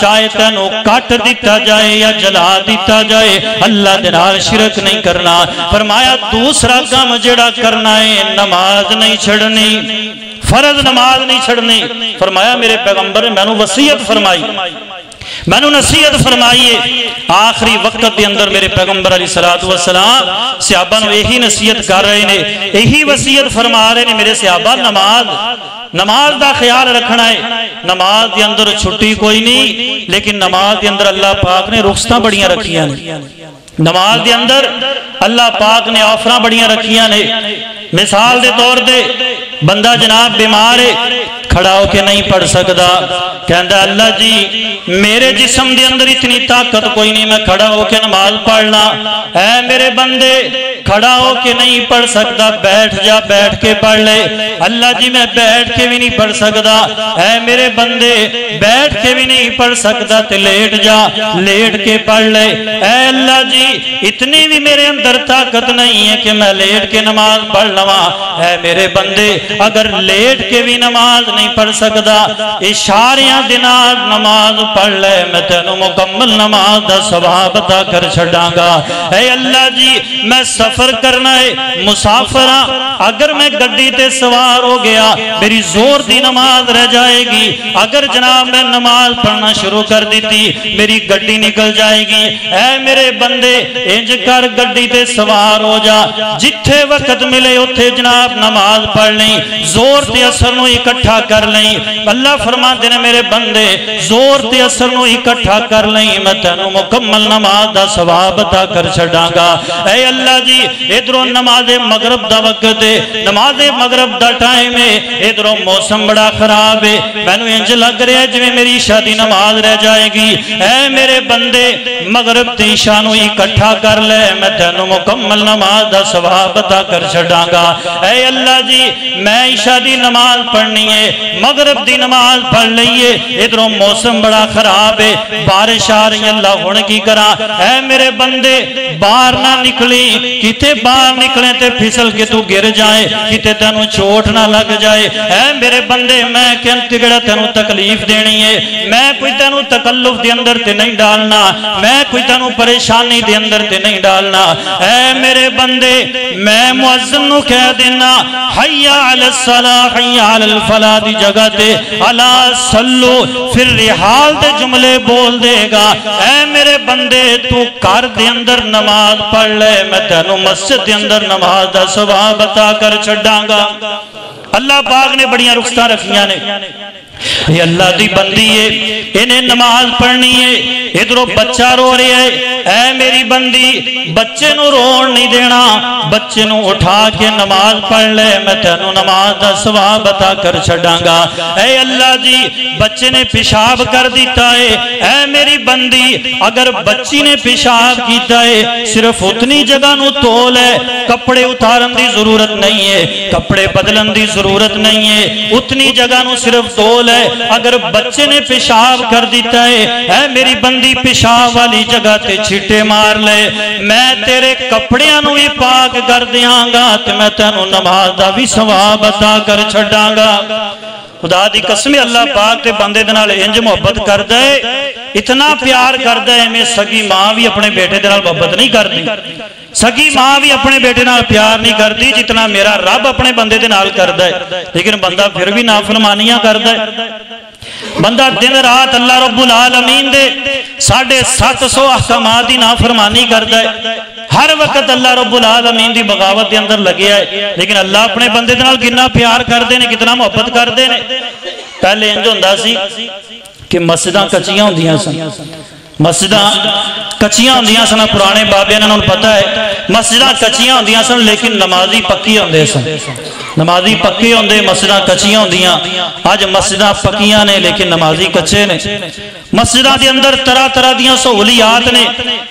[SPEAKER 1] چاہے تینوں کٹ دیتا جائے یا جلا دیتا جائے، اللہ دے نال شرک نہیں کرنا۔ فرمایا دوسرا کام جڑا کرنا ہے نماز نہیں چھڑنی، فرض نماز نہیں چھڑنی۔ فرمایا میرے پیغمبر نے میں نو وصیت فرمائی، میں نو نصیحت فرمائیے۔ آخری وقت دے اندر میرے پیغمبر علیہ السلام صحابہ نو یہی نصیحت کر رہے نے، یہی وصیت فرما رہے نے، میرے صحابہ نماز دا خیال رکھنا ہے۔ نماز دے اندر چھٹی کوئی نہیں، لیکن نماز دے اندر اللہ پاک نے رخصتاں بڑیاں رکھیاں نے، نماز دے اندر اللہ پاک نے آفراں بڑیاں رکھیاں نے۔ مثال دے طور دے بندہ جناب بیمار ہے، کھڑا ہو کے نہیں پڑھ سکتا، کہندہ اللہ جی میرے جسم دے اندر اتنی طاقت کوئی نہیں میں کھڑا ہو کے نماز پڑھنا، اے میرے بندے کھڑا ہو کے نہیں پڑھ سکتا بیٹھ جا بیٹھ کے پڑھ لے اللہ جی میں بیٹھ کے بھی نہیں پڑھ سکتا اے میرے بندے بیٹھ کے بھی نہیں پڑھ سکتا تے لیٹ جا لیٹ کے پڑھ لے اے اللہ جی اتنی بھی میرے اندر طاقت نہیں ہے کہ میں لیٹ کے نماز پڑھ لوا اے میرے بندے اگر لیٹ کے بھی نماز نہیں پڑھ سکتا اشاریاں دنات نماز پڑھ لے میں تینوں مکمل نماز دا ثواب عطا کر چھڑاں گا اے اللہ جی میں سفر کرنا ہے مسافرہ اگر میں گڈی تے سوار ہو گیا میری زور دی نماز رہ جائے گی اگر جناب میں نماز پڑھنا شروع کر دیتی میری گڈی نکل جائے گی اے میرے بندے انج کر گڈی تے سوار ہو جا جتھے وقت ملے اتھے جناب نماز پڑھ لیں زور تے اثر نو اکٹھا کر لیں اللہ فرما دینے میرے بندے زور تے اثر نو اکٹھا کر لیں میں تینوں مکمل نماز دا ثواب عطا کر چھڑاں گا اے اللہ جی ادھروں نماز مغرب دا وقت ہے نماز مغرب دا ٹائم ہے ادھروں موسم بڑا خراب ہے میں نو انج لگ رہا ہے جویں میری شادی نماز رہ جائے گی اے میرے بندے مغرب تے عشاء نو اکٹھا کر لے میں تینوں مکمل نماز دا ثواب عطا کر چھڑاں گا اے اللہ جی میں عشاء دی نماز پڑھنی ہے مغرب دی نماز پڑھ لئیے ادھروں موسم بڑا خراب ہے بارش آ رہی اللہ ہونے کی کرا اے میرے بندے باہر نہ نکلی کتے باہر نکلیں تے پھسل کے تو گر جائے کتے تینوں چوٹ نہ لگ جائے اے میرے بندے میں تگڑا تینوں تکلیف دینی ہے میں کوئی تینوں تکلف دے اندر تے نہیں ڈالنا میں کوئی تینوں پریشانی دے اندر تے نہیں ڈالنا اے میرے بندے میں مؤذن نو کہہ دینا حیا علی الصلاح حیا علی الفلاح دی جگہ تے الا صلو پھر رحال دے جملے بول دے گا اے میرے بندے تو کار دے اندر نماز پڑھ لے میں تینوں مسجد دے اندر نماز دا ثواب عطا کر چھڑاں گا اللہ پاک نے بڑیاں رخصتاں رکھیاں نے یہ اللہ دی بندی ہے انہیں نماز پڑھنی ہے ادھروں بچہ رو رہے ہے اے میری بندی بچے نو روڑ نہیں دینا بچے نو اٹھا کے نماز پڑھ لے میں تینوں نماز دا ثواب عطا کر چھڑاں گا اے اللہ جی بچے نے پیشاب کر دیتا ہے اے میری بندی اگر بچی نے پیشاب کیتا ہے صرف اتنی جگہ نو تول ہے کپڑے اتارن دی ضرورت نہیں ہے کپڑے بدلن دی ضرورت نہیں ہے اتنی جگہ نو صرف تول ہے اگر بچے نے پیشاب کر دیتا ہے اے میری بندی پیشاب والی جگہ تے چھٹے مار لے میں تیرے کپڑیاں نو ہی پاک کر دیاں گا تے میں تینوں نماز دا بھی ثواب عطا کر چھڑاں گا خدا دی قسم اللہ پاک تے بندے دے نال انج محبت کردا ہے اتنا پیار کردا ہے میں سگی ماں بھی اپنے بیٹے دے نال محبت نہیں کردی سگی ماں بھی اپنے بیٹے نال پیار نہیں کرتی جتنا میرا رب اپنے بندے دے نال کردا ہے لیکن بندہ پھر بھی نافرمانیاں کردا ہے بندہ دن رات اللہ رب العالمین دے 750 احکامات دی نافرمانی کردا ہے ہر وقت اللہ رب العالمین دی بغاوت دے اندر لگیا ہے لیکن اللہ اپنے بندے دے نال کتنا پیار کردے نے کتنا محبت کردے نے پہلے انج ہوندا سی کہ مسجداں کچیاں ہوندیاں سن مسجداں کچیاں ہوندیاں سن پرانے بابے انہاں نوں پتہ ہے مسجداں کچیاں ہوندیاں سن لیکن نمازی پکی ہوندے سن نمازی پکی ہوندے مسجداں کچیاں ہوندیاں آج مسجداں پکیاں نے لیکن نمازی کچے نے مسجداں دے اندر طرح طرح دیاں سہولیات نے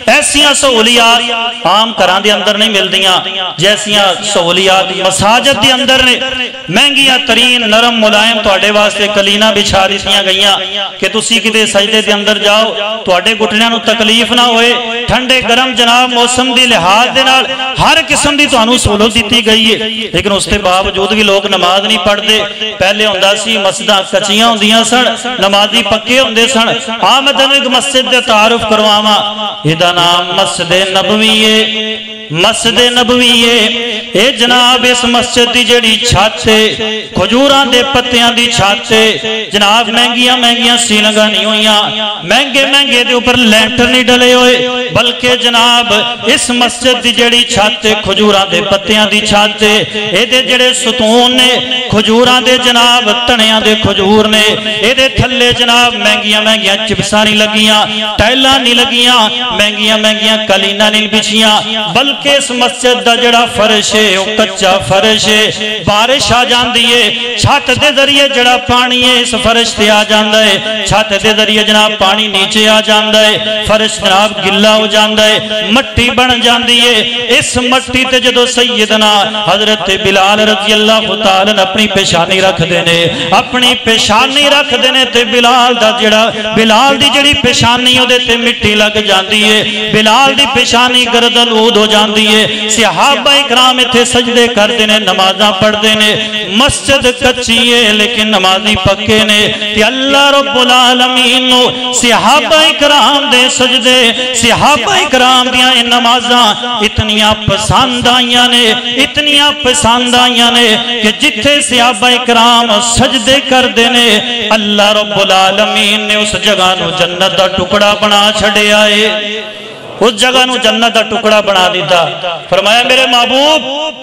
[SPEAKER 1] ایسیاں سہولیات عام گھراں دے اندر نہیں ملدیاں جیسیاں سہولیات مساجد دے اندر نے مہنگیاں ترین نرم ملائم تواڈے واسطے کلینہ بچھا دتیاں گئیاں کہ تسی کتے سجدے دے اندر جاؤ تواڈے گھٹنیاں نوں تکلیف نہ ہوئے ٹھنڈے گرم جناب موسم دی لحاظ دے نال ہر قسم دی تانوں سہولت دتی گئی ہے لیکن اس تے باوجود بھی لوگ نماز نہیں پڑھدے پہلے ہوندا سی مسجداں کچیاں ہوندیاں سن نمازی پکے ہوندے سن آ میں تینوں ایک مسجد دے تعارف کرواواں ادا نام مسجد نبوی ہے مسجد نبوی ہے اے جناب اس مسجد دی جڑی چھت ہے کھجوراں دے پتیاں دی چھت ہے جناب مہنگیاں مہنگیاں سیلنگاں نہیں ہوئیاں مہنگے مہنگے دے اوپر لینٹر نہیں ڈلے ہوئے بلکہ جناب اس مسجد دی جڑی چھت ہے کھجوراں دے پتیاں دی چھت ہے اے دے جڑے ستون نے کھجوراں دے جناب تنیاں دے کھجور نے اے دے تھلے جناب مہنگیاں مہنگیاں چپساں نہیں لگیاں ٹائلاں نہیں لگیاں مہنگیاں مہنگیاں کلیناں نہیں بچھیاں بلکہ بلکہ اس مسجد دا جڑا فرش ہے وہ کچا فرش ہے، بارش آ جاندی ہے چھت دے ذریعے جڑا پانی ہے اس فرش تے آ جاندا ہے، چھت دے ذریعے جناب پانی نیچے آ جاندا ہے، فرش جناب گلا ہو جاندا ہے، مٹی بن جاندی ہے۔ اس مٹی تے جدو سیدنا حضرت بلال رضی اللہ تعالیٰ اپنی پیشانی رکھ دینے، اپنی پیشانی رکھ دینے تے بلال دا جڑا بلال دی جڑی پیشانی ہو دیتے مٹی لگ جاندی ہے، بلال دی پیشانی گردلود ہو جاندی ہے۔ صحابہ اکرام اتھے سجدے کر دینے، نمازاں پڑھ دینے، مسجد کچی ہے لیکن نمازی پکے نے، کہ اللہ رب العالمین نو صحابہ اکرام دے سجدے، صحابہ اکرام دیاں نمازاں اتنیاں پسند آئیاں نے، اتنیاں پسند آئیاں نے کہ جتھے صحابہ اکرام سجدے کر دینے اللہ رب العالمین نے اس جگہ نو جنت دا ٹکڑا بنا چھڑے آئے، اس جگہ نو جنت دا ٹکڑا بنا دیتا۔ فرمایا میرے محبوب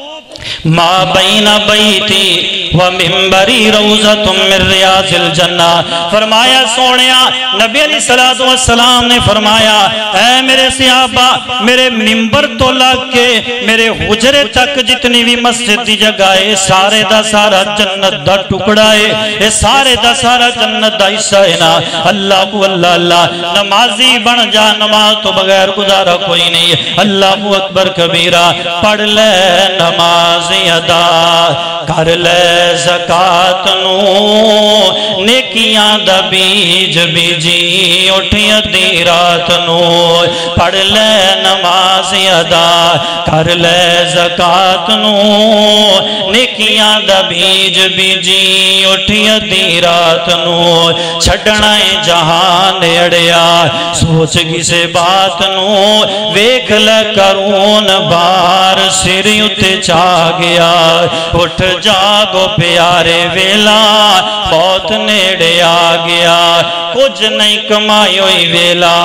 [SPEAKER 1] ما بین بیتی و منبری روزۃ من ریاض الجنہ، فرمایا سونیا نبی علیہ السلام نے فرمایا اے میرے صحابہ میرے منبر تو لگ کے میرے حجرے تک جتنی بھی مسجد دی جگہ ہے سارے دا سارا جنت دا ٹکڑا ہے، سارے دا سارا جنت دا حصہ ہے نا۔ اللہ اللہ اللہ، نمازی بن جا، نماز تو بغیر گزارا کوئی نہیں، اللہ اکبر کبیرہ، پڑھ لے نماز ادا کر لے زکات نو، نیکیاں دا بیج بیجی اٹھی ادھی رات نو، پڑھ لے نماز ادا کر لے زکات نو، نیکیاں دا بیج بیجی اٹھی ادھی رات نو، چھڑنا جہان اڑیا سوچ کسے بات نو، ویکھ لے کرون بار سری اتے چاہ گیا، اٹھ جاگو پیارے ویلا بہت نیڑے آ گیا، کچھ نہیں کمائی ہوئی ویلا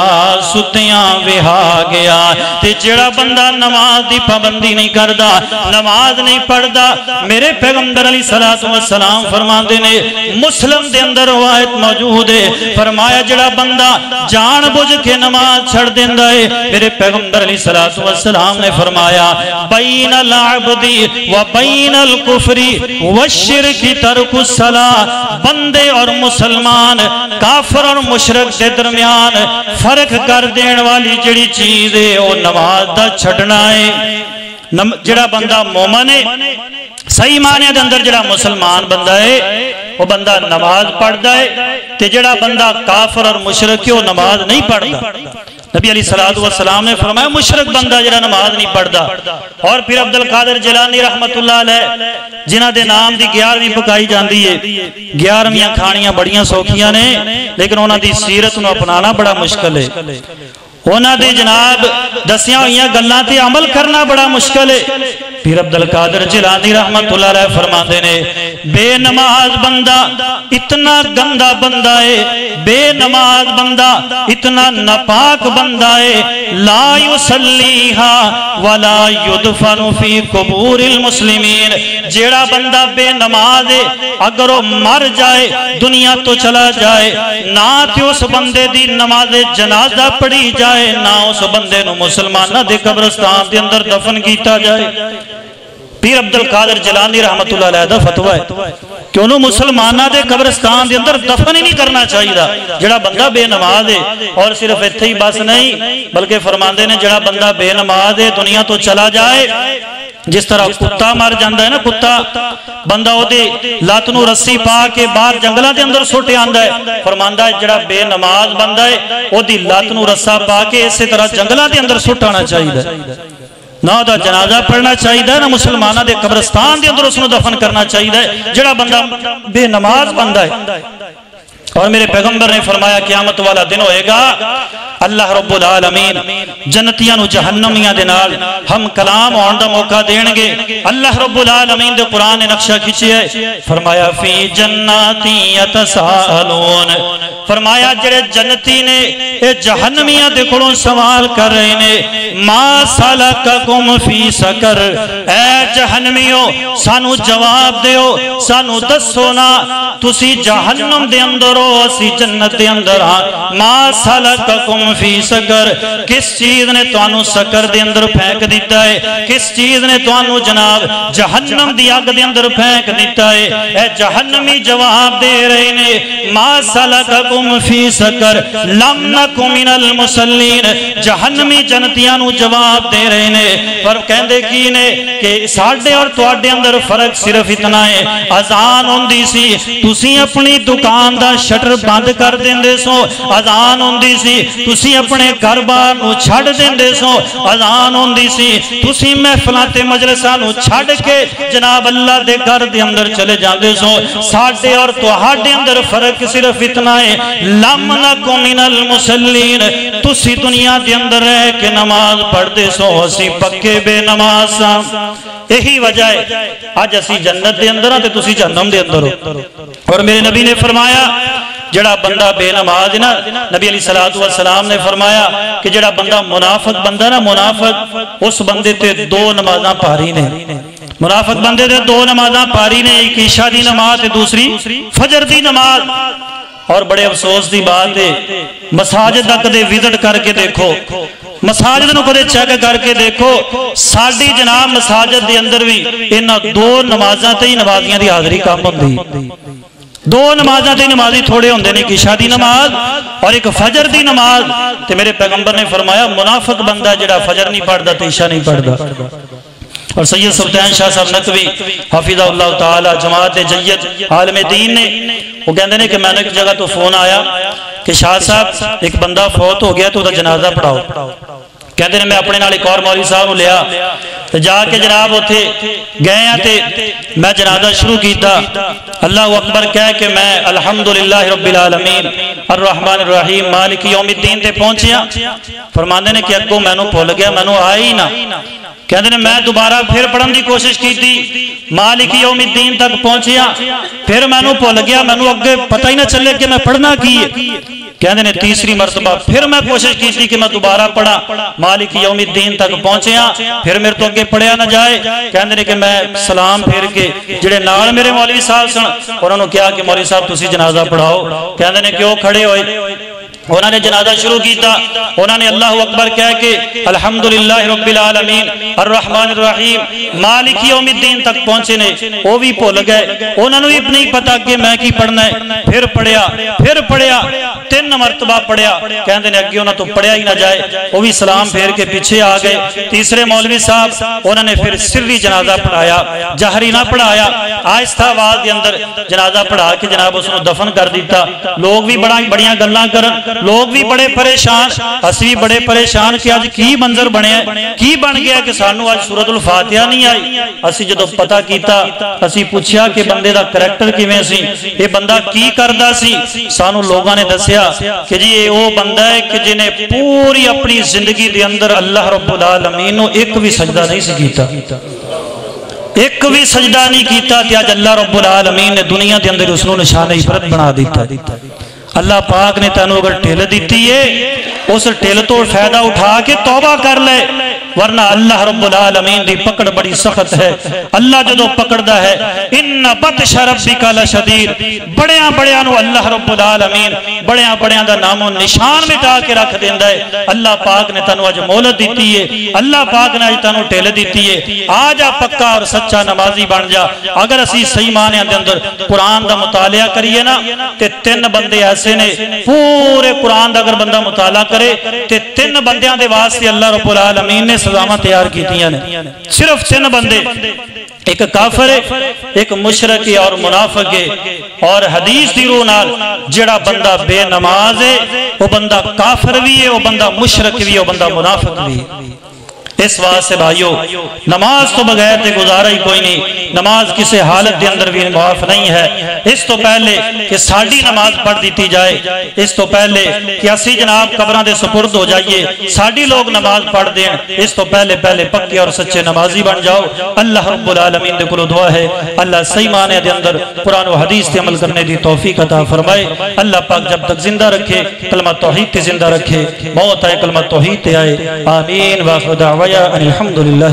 [SPEAKER 1] ستیاں وہا گیا۔ تے جڑا بندہ نماز دی پابندی نہیں کردا، نماز نہیں پڑھدا، میرے پیغمبر علیہ السلام فرماندے نے، مسلم دے اندر روایت موجود ہے، فرمایا جڑا بندہ جان بوجھ کے نماز چھڑ دیندا ہے، میرے پیغمبر علیہ السلام نے فرمایا بین العبدی و بین الکفر والشرک ترک الصلاۃ، بندے اور مسلمان کافر اور مشرک کے درمیان فرق کر دین والی جڑی چیز ہے وہ نماز دا چھڑنا ہے۔ جڑا بندہ مومن ہے صحیح معنی دے اندر جڑا مسلمان بندہ ہے وہ بندہ نماز پڑھدا ہے، تے جڑا بندہ کافر اور مشرک ہے وہ نماز نہیں پڑھدا۔ نبی علیہ السلام نے فرمایا مشرک بندہ جڑا نماز نہیں پڑھدا۔ اور پھر عبدالقادر جیلانی رحمت اللہ علیہ جنہ دے نام دی 11ویں پکائی جاندی ہے، 11ویں کھانیاں بڑیاں سوکھیاں نے لیکن انہاں دی سیرت نو اپنانا بڑا مشکل ہے، انہاں دے جناب دسیاں ہوئیاں گلاں تے عمل کرنا بڑا مشکل ہے۔ پھر عبدالقادر جیلانی رحمت اللہ علیہ فرماتے نے بے نماز بندہ اتنا گندا بندہ ہے، بے نماز بندہ اتنا ناپاک بندہ ہے، لا یصلیہا ولا یدفن فی قبور المسلمین، جیڑا بندہ بے نماز ہے اگر وہ مر جائے دنیا تو چلا جائے نہ تے اس بندے دی نماز جنازہ پڑھی جائے نہ اس بندے نو مسلمانہ دے قبرستان دے اندر دفن کیتا جائے۔ پیر عبدالقادر جیلانی رحمت اللہ علیہ دا فتوہ ہے کہ انہوں مسلمانہ دے قبرستان دے اندر دفن ہی نہیں کرنا چاہیے جڑا بندہ بے نماز ہے۔ اور صرف اتھے ہی بس نہیں بلکہ فرماندے نے جڑا بندہ بے نماز ہے دنیا تو چلا جائے، جس طرح کتا مر جاندہ ہے نا، کتا بندہ ہو دے لات نو رسی پا کے باہر جنگلہ دے اندر سوٹے آندہ ہے، فرماندہ ہے جڑا بے نماز بندہ ہے وہ دی لات نو رسا پا کے اسی طرح جنگلہ دے اندر سوٹانا چاہیے، نہ دا جنازہ پڑھنا چاہیے، نہ مسلمانہ دے قبرستان دے اندر اس نے دفن کرنا چاہیے جڑا بندہ بے نماز بندہ ہے۔ اور میرے پیغمبر نے فرمایا قیامت والا دن ہوئے گا اللہ رب العالمین جنتیاں نو جہنمیاں دے نال ہم کلام ہونے دا موقع دین گے۔ اللہ رب العالمین دے قرآن نے نقشہ کھچی ہے، فرمایا فی جناتی یتسالون، فرمایا جڑے جنتی نے اے جہنمیاں دے کھڑوں سوال کر رہے نے ما سلککم فی سکر، اے جہنمیوں سانو جواب دیو، سانو دسو نا تسی جہنم دے اندر ہو اسی جنت دے اندر ہاں، ما سلککم فی سقر، کس چیز نے تانوں سقر دے اندر پھینک دیتا ہے، کس چیز نے تانوں جناب جہنم دی اگ دے اندر پھینک دیتا ہے؟ اے جہنمی جواب دے رہے نے ما سلککم فی سقر لم نک من المصلین، جہنمی جنتیاں نو جواب دے رہے نے، پر کہندے کی نے کہ ساڈے اور تواڈے اندر فرق صرف اتنا ہے، اذان ہوندی سی تسی اپنی دکان دا شٹر بند کر دیندے سو، اذان ہوندی سی تسی اپنے گھر بار نو چھڑ دیندے سو، اذان ہوندی سی تسی محفلاں تے مجلساں نو چھڑ کے جناب اللہ دے گھر دے اندر چلے جاندے سو۔ ساڈے اور تواڈے اندر فرق صرف اتنا ہے، لم نک من المصلین، تسی دنیا دے اندر رہ کے نماز پڑھدے سو، اسی پکے بے نماز ساں۔ یہی وجہ ہے آج اسی جنت دے اندر تے تسی جہنم دے اندر ہو۔ اور میرے نبی نے فرمایا جڑا بندہ بے نماز نا، نبی علیہ السلام نے فرمایا کہ جڑا بندہ منافق بندہ نا، منافق اس بندے تے دو نمازاں پاری نے، منافق بندے تے دو نمازاں پاری نے، ایک عشاء دی نماز تے دوسری فجر دی نماز۔ اور بڑے افسوس دی بات ہے مساجد تک دے وزٹ کر کے دیکھو، مساجد نو کدے چیک کر کے دیکھو، ساڈی جناب مساجد دے اندر بھی انہاں دو نمازاں تے ہی نمازیاں دی حاضری کم ہوندی، دو نمازاں تے نمازی تھوڑے ہوندے نے، ایک عشاء دی نماز اور ایک فجر دی نماز۔ تے میرے پیغمبر نے فرمایا منافق بندہ جڑا فجر نہیں پڑھدا تے عشاء نہیں پڑھدا۔ اور سید سلطان شاہ صاحب نقوی حافظہ اللہ تعالی جماعت جید عالم دین نے وہ کہندے نے کہ میں نے ایک جگہ تو فون آیا کہ شاہ صاحب ایک بندہ فوت ہو گیا تو دا جنازہ پڑھاؤ، کہندے نے میں اپنے نال ایک اور مولوی صاحب نو لیا تو جا کے جناب اوتھے گئے ہیں تے میں جنازہ شروع کیتا، اللہ اکبر کہہ کہ میں الحمدللہ رب العالمین الرحمن الرحیم مالک یوم الدین تے پہنچیا، فرماندے نے کہ اگوں میں نو بھول گیا، میں نو آیا ہی نہ، کہتے ہیں میں دوبارہ پھر پڑھن دی کوشش کی تھی، مالک یوم الدین تک پہنچیا، پھر میں نو بھول گیا، میں نو اگے پتہ ہی نہ چلے کہ میں پڑھنا کی ہے، کہتے ہیں تیسری مرتبہ پھر میں کوشش کی تھی کہ میں دوبارہ پڑھا، مالک یوم الدین تک پہنچیا، پھر میرے تو اگے پڑھیا نہ جائے، کہتے ہیں کہ میں سلام پھر کے جڑے نال میرے مولوی صاحب سن اور انہوں نے کہا کہ مولوی صاحب تسی جنازہ پڑھاؤ، کہتے ہیں کہ وہ کھڑے ہوئے، انہوں نے جنازہ شروع کیتا، انہوں نے اللہ اکبر کہہ کے الحمدللہ رب العالمین الرحمن الرحیم مالک یوم الدین تک پہنچے نے، وہ بھی بھول گئے، انہوں نے بھی نہیں پتا کہ میں کی پڑھنا ہے، پھر پڑھیا 3 مرتبہ پڑھیا، کہندے نے اگے انہوں تو پڑھیا ہی نہ جائے، وہ بھی سلام پھیر کے پیچھے آ گئے، تیسرے مولوی صاحب انہوں نے پھر سری جنازہ پڑھایا، جہری نہ پڑھایا، آہستہ آواز کے اندر جنازہ پڑھا کے جناب اس کو دفن کر دیتا، لوگ بھی بڑیاں گلاں کرن، لوگ بھی بڑے پریشان، اسی بھی بڑے پریشان کہ آج کی منظر بنے ہیں، کی بن گیا کہ سانو آج سورۃ الفاتحہ نہیں آئی، اسی جدو پتہ کیتا، اسی پوچھیا کہ بندے دا کریکٹر کیویں سی، یہ بندہ کی کردا سی، سانو لوگاں نے دسیا کہ جی یہ وہ بندہ ہے کہ جنہیں پوری اپنی زندگی دے اندر اللہ رب العالمین نو ایک بھی سجدہ نہیں سی کیتا، ایک بھی سجدہ نہیں کیتا، تے آج اللہ رب العالمین نے دنیا دے اندر اس نو نشان عبرت بنا دیتا۔ اللہ پاک نے تینوں اگر ٹھل دیتی ہے اس ٹھل تو فائدہ اٹھا کے توبہ کر لے، ورنہ اللہ رب العالمین دی پکڑ بڑی سخت ہے، اللہ جدو پکڑدا ہے ان بطش ربک لشدید، بڑیاں نو اللہ رب العالمین بڑیاں دا نام و نشان مٹا کے رکھ دیندا ہے۔ اللہ پاک نے تینوں اج مہلت دیتی ہے، اللہ پاک نے اج تینوں ٹھل دیتی ہے، آ جا پکا اور سچا نمازی بن جا۔ اگر اسی صحیح معنی دے اندر قرآن دا مطالعہ کریے نا تے 3 بندے ایسے نے، پورے قرآن دا اگر بندہ مطالعہ کرے تے 3 بندیاں دے واسطے اللہ رب العالمین نے سزاواں تیار کیتیاں نے، صرف 3 بندے، ایک کافر ہے، ایک مشرک ہے اور منافق ہے، اور حدیث دی روح نال جڑا بندہ بے نماز ہے وہ بندہ کافر بھی ہے، وہ بندہ مشرک بھی ہے، وہ بندہ منافق بھی ہے۔ اس واسطے بھائیو نماز تو بغیر تے گزارا ہی کوئی نہیں، نماز کسی حالت دے اندر بھی معاف نہیں ہے۔ اس تو پہلے کہ ساڑی نماز پڑھ دیتی جائے، اس تو پہلے کہ اسی جناب قبراں دے سپرد ہو جائیے، ساڑی لوگ نماز پڑھ دیں، اس تو پہلے پکے اور سچے نمازی بن جاؤ۔ اللہ رب العالمین دے کولوں دعا ہے اللہ صحیح معنی دے اندر قرآن و حدیث تے عمل کرنے دی توفیق عطا فرمائے۔ اللہ پاک جب تک زندہ رکھے کلمہ توحید تے زندہ رکھے، موت آئے کلمہ توحید تے آئے، آمین۔ وآخر دعوانا الحمدللہ۔